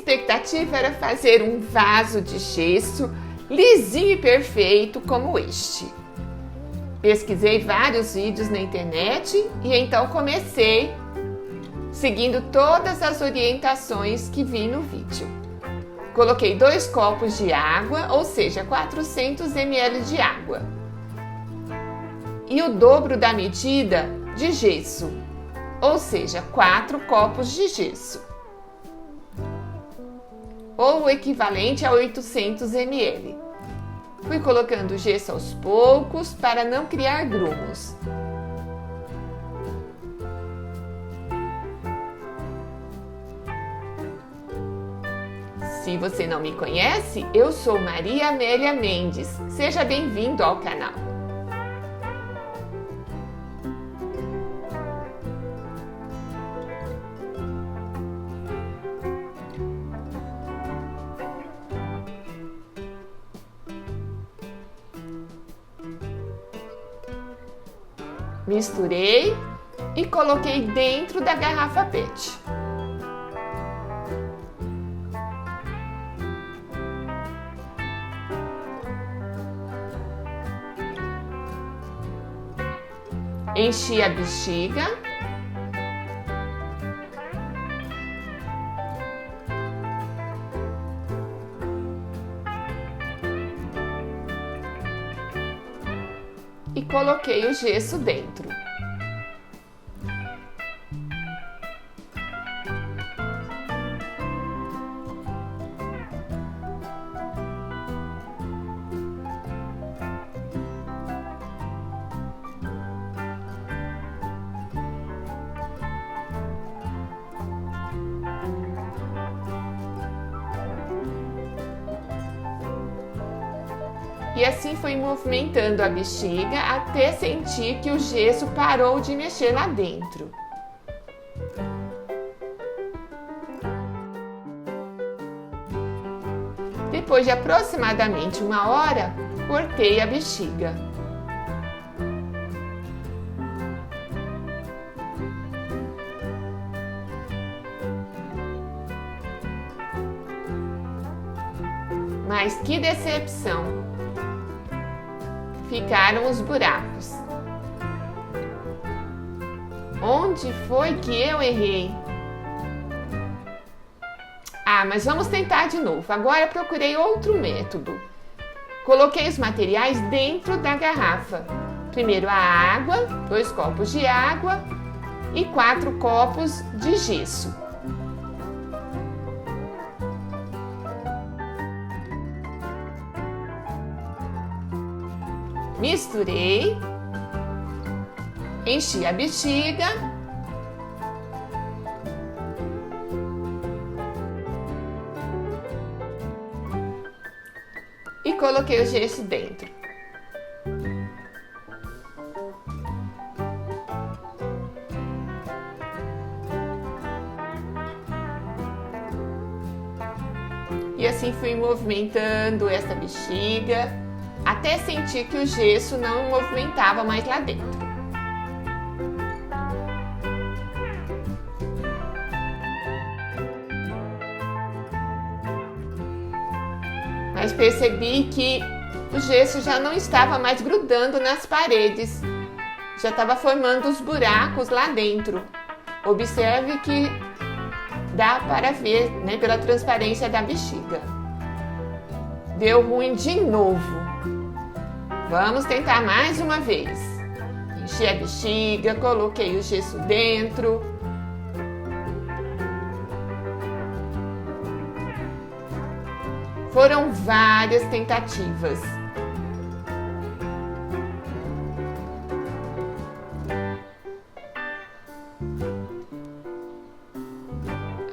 expectativa era fazer um vaso de gesso lisinho e perfeito como este. Pesquisei vários vídeos na internet e então comecei seguindo todas as orientações que vi no vídeo. Coloquei 2 copos de água, ou seja, 400 ml de água. E o dobro da medida de gesso, ou seja, 4 copos de gesso. Ou o equivalente a 800 ml. Fui colocando o gesso aos poucos para não criar grumos. Se você não me conhece, eu sou Maria Amélia Mendes. Seja bem-vindo ao canal. Misturei e coloquei dentro da garrafa PET. Enchi a bexiga. E coloquei o gesso dentro. E assim fui movimentando a bexiga até sentir que o gesso parou de mexer lá dentro. Depois de aproximadamente 1 hora, cortei a bexiga. Mas que decepção! Ficaram os buracos. Onde foi que eu errei? Mas vamos tentar de novo. Agora procurei outro método. Coloquei os materiais dentro da garrafa. Primeiro a água, 2 copos de água e 4 copos de gesso. Misturei, enchi a bexiga e coloquei o gesso dentro. E assim fui movimentando essa bexiga até sentir que o gesso não movimentava mais lá dentro. Mas percebi que o gesso já não estava mais grudando nas paredes, já estava formando os buracos lá dentro. Observe que dá para ver, né, pela transparência da bexiga. Deu ruim de novo. Vamos tentar mais uma vez. Enchi a bexiga, coloquei o gesso dentro. Foram várias tentativas.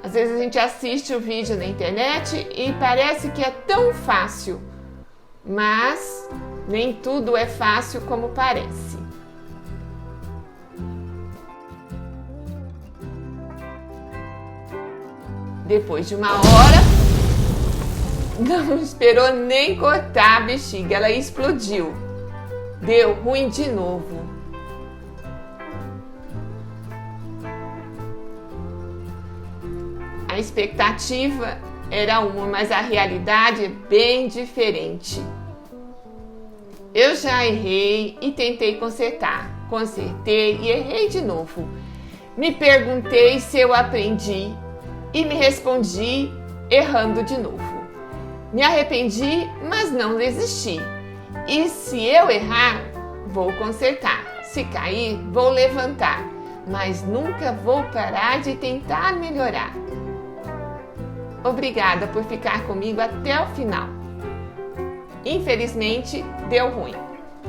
Às vezes a gente assiste o vídeo na internet e parece que é tão fácil, mas nem tudo é fácil como parece. Depois de 1 hora, não esperou nem cortar a bexiga, ela explodiu. Deu ruim de novo. A expectativa era uma, mas a realidade é bem diferente. Eu já errei e tentei consertar. Consertei e errei de novo. Me perguntei se eu aprendi e me respondi errando de novo. Me arrependi, mas não desisti. E se eu errar, vou consertar. Se cair, vou levantar. Mas nunca vou parar de tentar melhorar. Obrigada por ficar comigo até o final. Infelizmente, deu ruim.